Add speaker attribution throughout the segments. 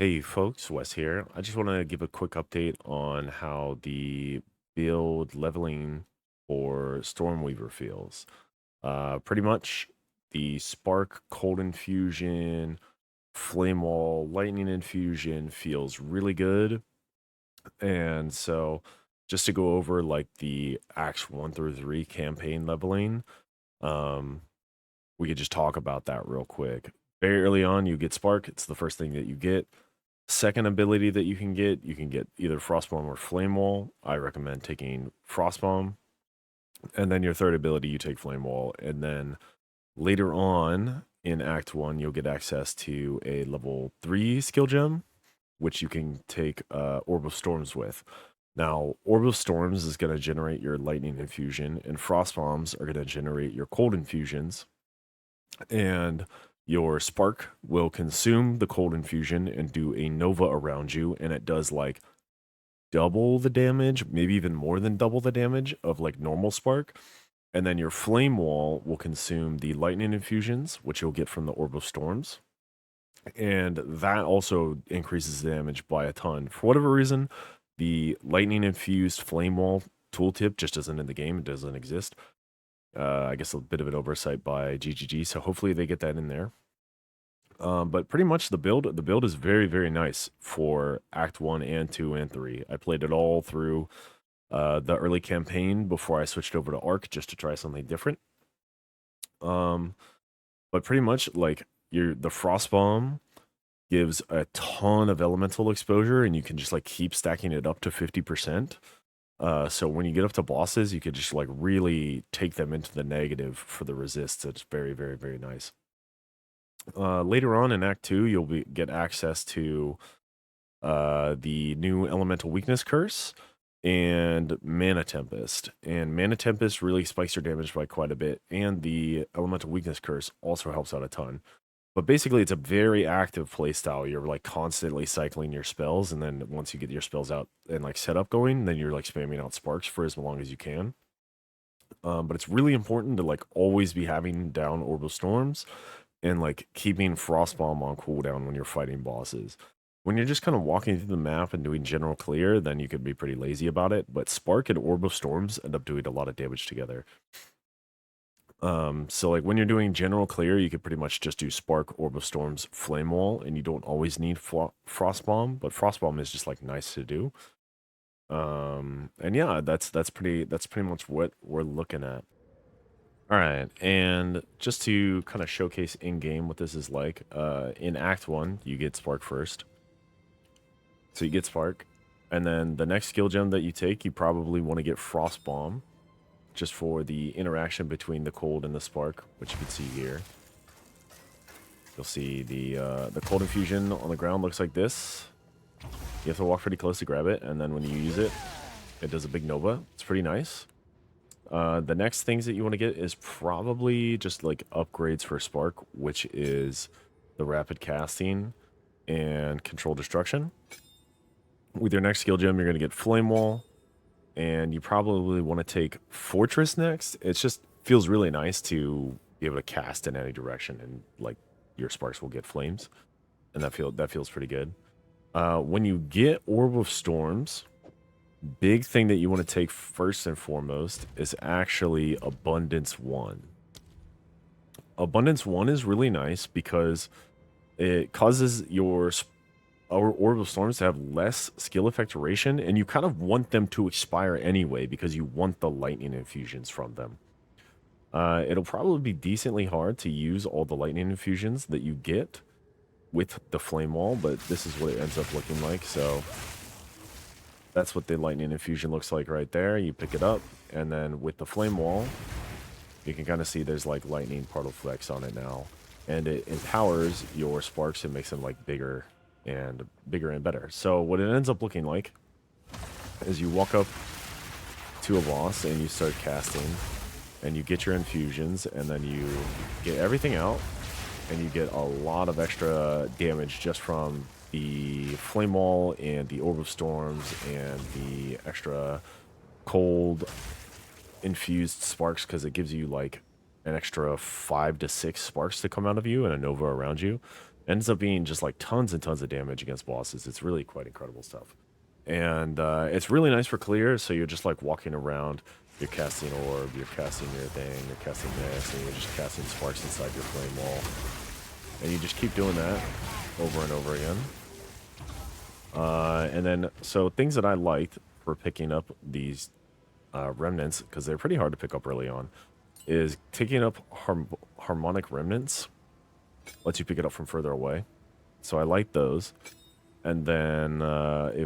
Speaker 1: Hey folks, Wes here. I just want to give a quick update on how the build leveling for Stormweaver feels. Pretty much the Spark Cold Infusion, Flame Wall, Lightning Infusion feels really good. And so just to go over like the Acts 1 through 3 campaign leveling, um, we could just talk about that real quick. Very early on, you get Spark. It's the first thing that you get. Second ability that you can get either Frostbomb or Flame Wall. I recommend taking Frostbomb. And then your third ability, you take Flame Wall. And then later on in Act 1, you'll get access to a level 3 skill gem, which you can take Orb of Storms with. Now, Orb of Storms is going to generate your Lightning Infusion, and Frost Bombs are going to generate your Cold Infusions. And your spark will consume the cold infusion and do a nova around you, and it does like double the damage, maybe even more than double the damage of like normal spark. And then your flame wall will consume the lightning infusions, which you'll get from the orb of storms, and that also increases the damage by a ton. For whatever reason, the lightning infused flame wall tooltip just isn't in the game. It doesn't exist. I guess a bit of an oversight by GGG, so hopefully they get that in there. But pretty much the build is very, very nice for Act 1 and 2 and 3. I played it all through the early campaign before I switched over to Arc just to try something different. Um, but pretty much like the Frost Bomb gives a ton of elemental exposure, and you can just like keep stacking it up to 50%. So when you get up to bosses, you could just like really take them into the negative for the resists. It's very, very, very nice. Later on in Act 2, you'll get access to the new Elemental Weakness Curse and Mana Tempest. And Mana Tempest really spikes your damage by quite a bit, and the Elemental Weakness Curse also helps out a ton. But basically, it's a very active playstyle. You're like constantly cycling your spells, and then once you get your spells out and like setup going, then you're like spamming out sparks for as long as you can. But it's really important to like always be having down Orb of Storms and like keeping Frostbomb on cooldown when you're fighting bosses. When you're just kind of walking through the map and doing general clear, then you could be pretty lazy about it. But Spark and Orb of Storms end up doing a lot of damage together. So like when you're doing general clear, you could pretty much just do Spark, Orb of Storms, Flame Wall, and you don't always need Frostbomb. But Frostbomb is just like nice to do. And yeah, that's pretty much what we're looking at. All right, and just to kind of showcase in game what this is like, in Act 1, you get Spark first. So you get Spark, and then the next skill gem that you take, you probably want to get Frost Bomb, just for the interaction between the cold and the spark, which you can see here. You'll see the cold infusion on the ground looks like this. You have to walk pretty close to grab it, and then when you use it, it does a big nova. It's pretty nice. The next things that you want to get is probably just like upgrades for Spark, which is the rapid casting and control destruction. With your next skill gem, you're going to get Flame Wall, and you probably want to take Fortress next. It just feels really nice to be able to cast in any direction, and like your sparks will get flames, and that feels pretty good. When you get Orb of Storms, big thing that you want to take first and foremost is actually Abundance 1. Abundance 1 is really nice because it causes your Orb of Storms to have less skill effect duration, and you kind of want them to expire anyway because you want the lightning infusions from them. It'll probably be decently hard to use all the lightning infusions that you get with the flame wall, but this is what it ends up looking like. So that's what the lightning infusion looks like right there. You pick it up, and then with the flame wall, you can kind of see there's like lightning particle flex on it now, and it empowers your sparks and makes them like bigger and better. So what it ends up looking like is you walk up to a boss and you start casting, and you get your infusions, and then you get everything out, and you get a lot of extra damage just from the flame wall and the orb of storms and the extra cold infused sparks, because it gives you like an extra 5 to 6 sparks to come out of you and a nova around you. Ends up being just like tons and tons of damage against bosses. It's really quite incredible stuff. And it's really nice for clear. So you're just like walking around, you're casting orb, you're casting your thing, you're casting this, and you're just casting sparks inside your flame wall. And you just keep doing that over and over again. And then, so things that I liked for picking up these remnants, because they're pretty hard to pick up early on, is taking up harmonic remnants. Lets you pick it up from further away. So I like those. And then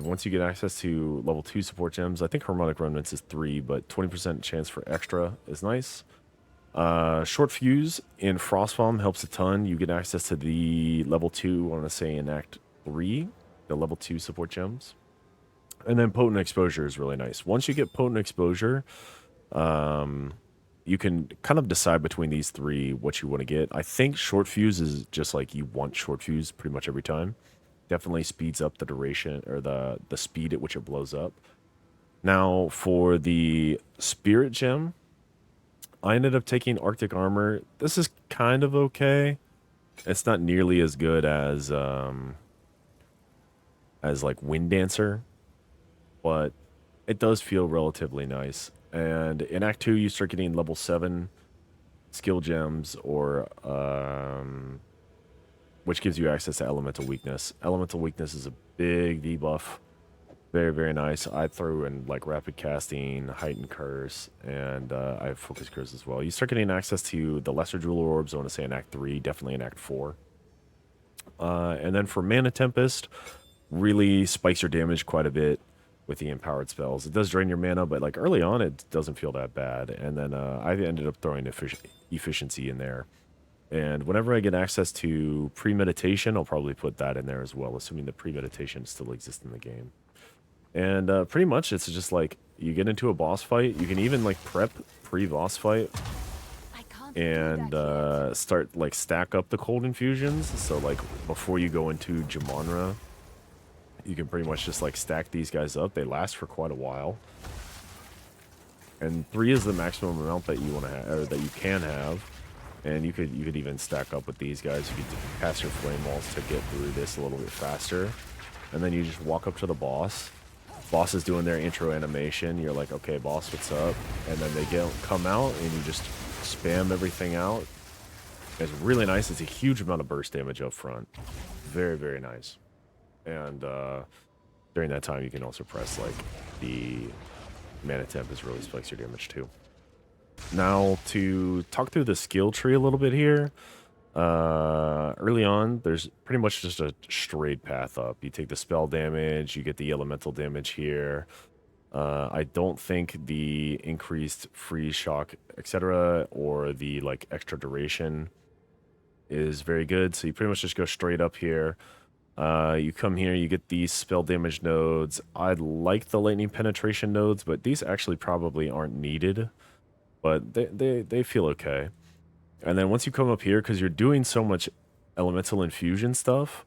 Speaker 1: once you get access to level 2 support gems, I think harmonic remnants is 3, but 20% chance for extra is nice. Short fuse in Frostbomb helps a ton. You get access to the level 2, I want to say in Act 3, the level 2 support gems. And then potent exposure is really nice. Once you get potent exposure, you can kind of decide between these three what you want to get. I think short fuse is just like you want short fuse pretty much every time. Definitely speeds up the duration or the speed at which it blows up. Now for the spirit gem, I ended up taking Arctic armor. This is kind of okay. It's not nearly as good as like Wind Dancer, but it does feel relatively nice. And in Act 2, you start getting level 7 skill gems, or which gives you access to Elemental Weakness. Elemental Weakness is a big debuff. Very, very nice. I threw in like Rapid Casting, Heightened Curse, and I have Focus Curse as well. You start getting access to the Lesser Jeweler Orbs, I want to say in Act 3, definitely in Act 4. And then for Mana Tempest, really spikes your damage quite a bit with the empowered spells. It does drain your mana, but like early on, it doesn't feel that bad. And then I ended up throwing efficiency in there. And whenever I get access to premeditation, I'll probably put that in there as well, assuming the premeditation still exists in the game. And pretty much it's just like you get into a boss fight. You can even like prep pre-boss fight and start like stack up the cold infusions. So like before you go into Jamonra, you can pretty much just like stack these guys up. They last for quite a while. And 3 is the maximum amount that you want to have, or that you can have. And you could even stack up with these guys. You could pass your flame walls to get through this a little bit faster. And then you just walk up to the boss. Boss is doing their intro animation. You're like, okay, boss, what's up? And then they come out and you just spam everything out. It's really nice. It's a huge amount of burst damage up front. Very, very nice. And during that time, you can also press like the mana temp is really spikes your damage too. Now to talk through the skill tree a little bit here. Early on, there's pretty much just a straight path up. You take the spell damage, you get the elemental damage here. I don't think the increased freeze shock, etc., or the like extra duration is very good. So you pretty much just go straight up here. You come here, you get these spell damage nodes. I like the lightning penetration nodes, but these actually probably aren't needed. But they feel okay. And then once you come up here, because you're doing so much elemental infusion stuff,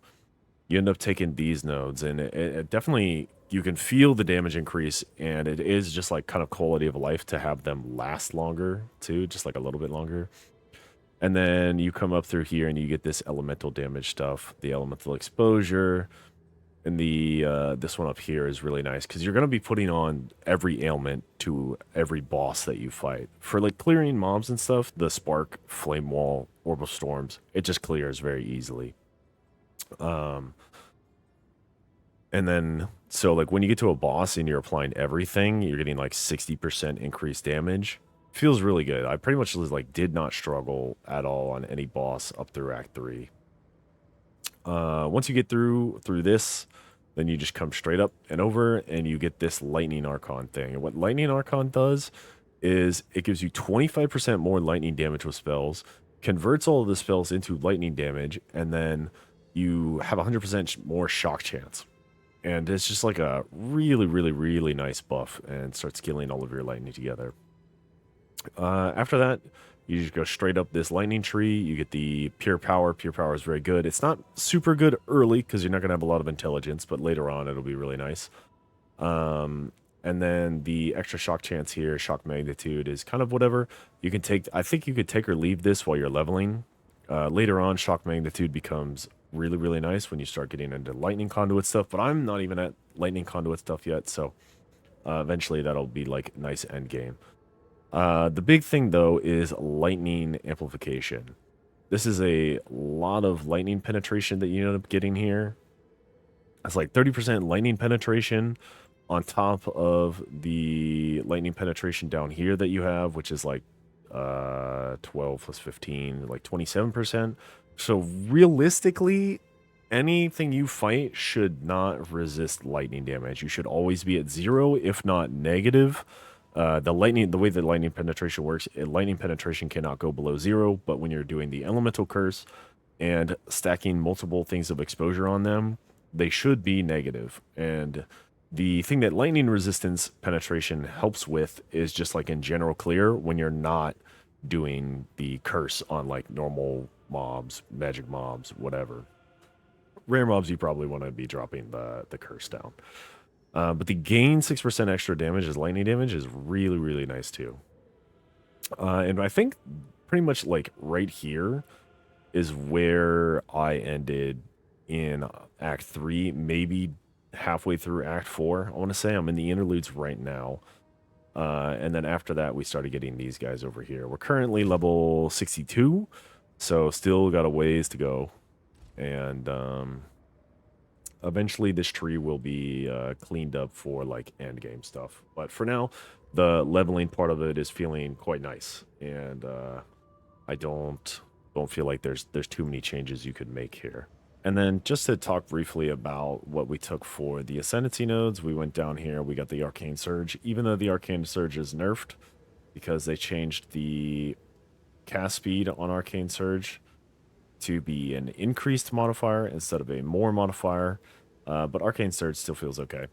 Speaker 1: you end up taking these nodes. And it definitely, you can feel the damage increase. And it is just like kind of quality of life to have them last longer too, just like a little bit longer. And then you come up through here and you get this elemental damage stuff, the elemental exposure. And the this one up here is really nice because you're going to be putting on every ailment to every boss that you fight. For like clearing mobs and stuff, the Spark, Flame Wall, Orbital Storms, it just clears very easily. And then, so like when you get to a boss and you're applying everything, you're getting like 60% increased damage. Feels really good. I pretty much like did not struggle at all on any boss up through Act 3. Once you get through this, then you just come straight up and over and you get this Lightning Archon thing. And what Lightning Archon does is it gives you 25% more lightning damage with spells, converts all of the spells into lightning damage, and then you have 100% more shock chance. And it's just like a really, really, really nice buff and starts scaling all of your lightning together. After that, you just go straight up this lightning tree. You get the pure power. Pure power is very good. It's not super good early because you're not going to have a lot of intelligence, but later on it'll be really nice. And then the extra shock chance here, shock magnitude, is kind of whatever. You can take, I think you could take or leave this while you're leveling. Later on, shock magnitude becomes really, really nice when you start getting into lightning conduit stuff, but I'm not even at lightning conduit stuff yet, so eventually that'll be like nice end game. The big thing though is lightning amplification. This is a lot of lightning penetration that you end up getting here. It's like 30% lightning penetration on top of the lightning penetration down here that you have, which is like 12 plus 15, like 27%. So realistically, anything you fight should not resist lightning damage. You should always be at 0, if not negative. The way that lightning penetration works, lightning penetration cannot go below 0, but when you're doing the elemental curse and stacking multiple things of exposure on them, they should be negative. And the thing that lightning resistance penetration helps with is just like in general clear when you're not doing the curse on like normal mobs, magic mobs, whatever. Rare mobs, you probably want to be dropping the curse down. But the gain 6% extra damage as lightning damage is really, really nice too. And I think pretty much like right here is where I ended in Act 3, maybe halfway through Act 4. I want to say I'm in the interludes right now. And then after that, we started getting these guys over here. We're currently level 62, so still got a ways to go. And eventually this tree will be cleaned up for like end game stuff. But for now, the leveling part of it is feeling quite nice. And I don't feel like there's too many changes you could make here. And then just to talk briefly about what we took for the Ascendancy nodes, we went down here, we got the Arcane Surge. Even though the Arcane Surge is nerfed, because they changed the cast speed on Arcane Surge to be an increased modifier instead of a more modifier, but Arcane Surge still feels okay.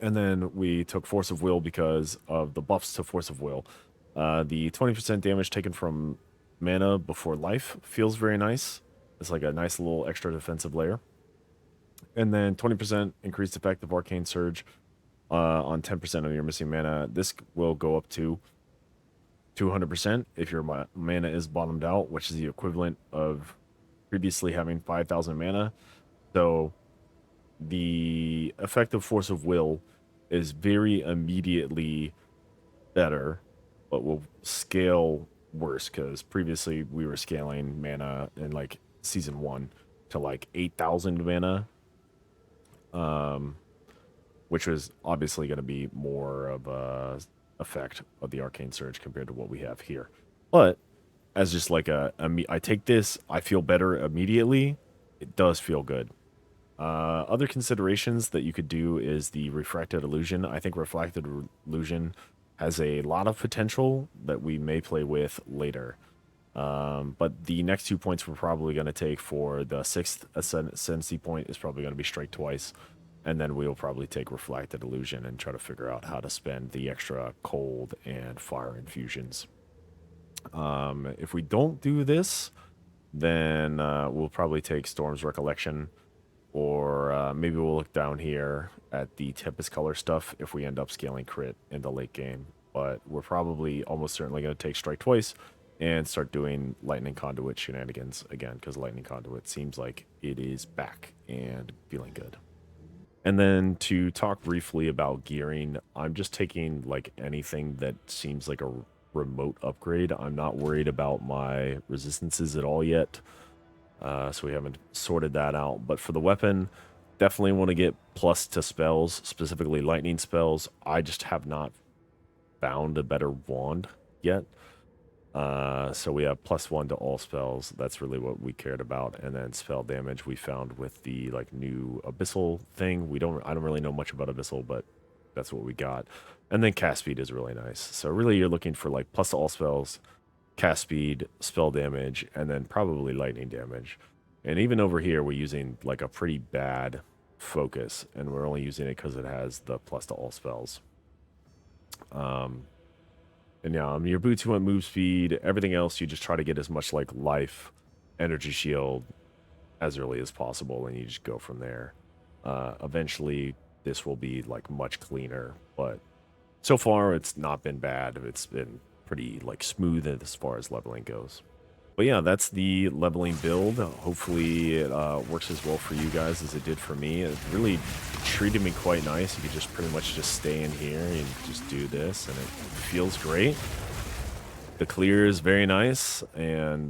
Speaker 1: And then we took Force of Will because of the buffs to Force of Will. The 20% damage taken from mana before life feels very nice. It's like a nice little extra defensive layer. And then 20% increased effect of Arcane Surge on 10% of your missing mana. This will go up to 200% if your mana is bottomed out, which is the equivalent of previously having 5,000 mana. So the effective Force of Will is very immediately better, but will scale worse because previously we were scaling mana in like season 1 to like 8,000 mana, which was obviously going to be more of a effect of the Arcane Surge compared to what we have here. But as just like I take this, I feel better immediately. It does feel good. Other considerations that you could do is the Refracted Illusion. I think Refracted Illusion has a lot of potential that we may play with later. But the next 2 points we're probably going to take for the 6th Ascendancy point is probably going to be Strike Twice. And then we'll probably take Reflected Illusion and try to figure out how to spend the extra cold and fire infusions. If we don't do this, then we'll probably take Storm's Recollection, or maybe we'll look down here at the Tempest Color stuff if we end up scaling crit in the late game. But we're probably almost certainly going to take Strike Twice and start doing Lightning Conduit shenanigans again, because Lightning Conduit seems like it is back and feeling good. And then to talk briefly about gearing, I'm just taking like anything that seems like a remote upgrade. I'm not worried about my resistances at all yet. So we haven't sorted that out. But for the weapon, definitely want to get plus to spells, specifically lightning spells. I just have not found a better wand yet. So we have +1 to all spells. That's really what we cared about. And then spell damage we found with the like new abyssal thing. I don't really know much about abyssal, but that's what we got. And then cast speed is really nice. So really you're looking for like plus to all spells, cast speed, spell damage, and then probably lightning damage. And even over here we're using like a pretty bad focus, and we're only using it because it has the plus to all spells. And yeah, your boots, you want move speed. Everything else, you just try to get as much like life, energy shield as early as possible, and you just go from there. Eventually, this will be like much cleaner, but so far it's not been bad. It's been pretty like smooth as far as leveling goes. But yeah, that's the leveling build. Hopefully it works as well for you guys as it did for me. It really treated me quite nice. You could just pretty much just stay in here and just do this, and it feels great. The clear is very nice, and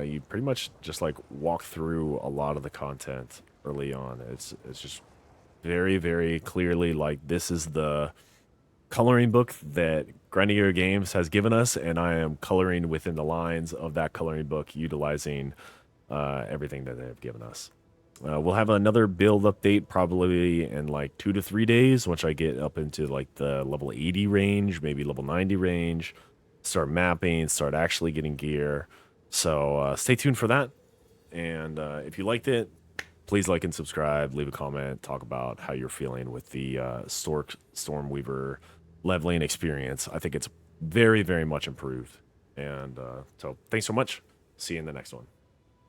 Speaker 1: you pretty much just like walk through a lot of the content early on. It's just very, very clearly like this is the coloring book that Grindier Games has given us, and I am coloring within the lines of that coloring book, utilizing everything that they have given us. We'll have another build update probably in like 2 to 3 days, once I get up into like the level 80 range, maybe level 90 range, start mapping, start actually getting gear. So stay tuned for that. And if you liked it, please like and subscribe, leave a comment, talk about how you're feeling with the Stormweaver leveling experience. I think it's very, very much improved. And so thanks so much. See you in the next one.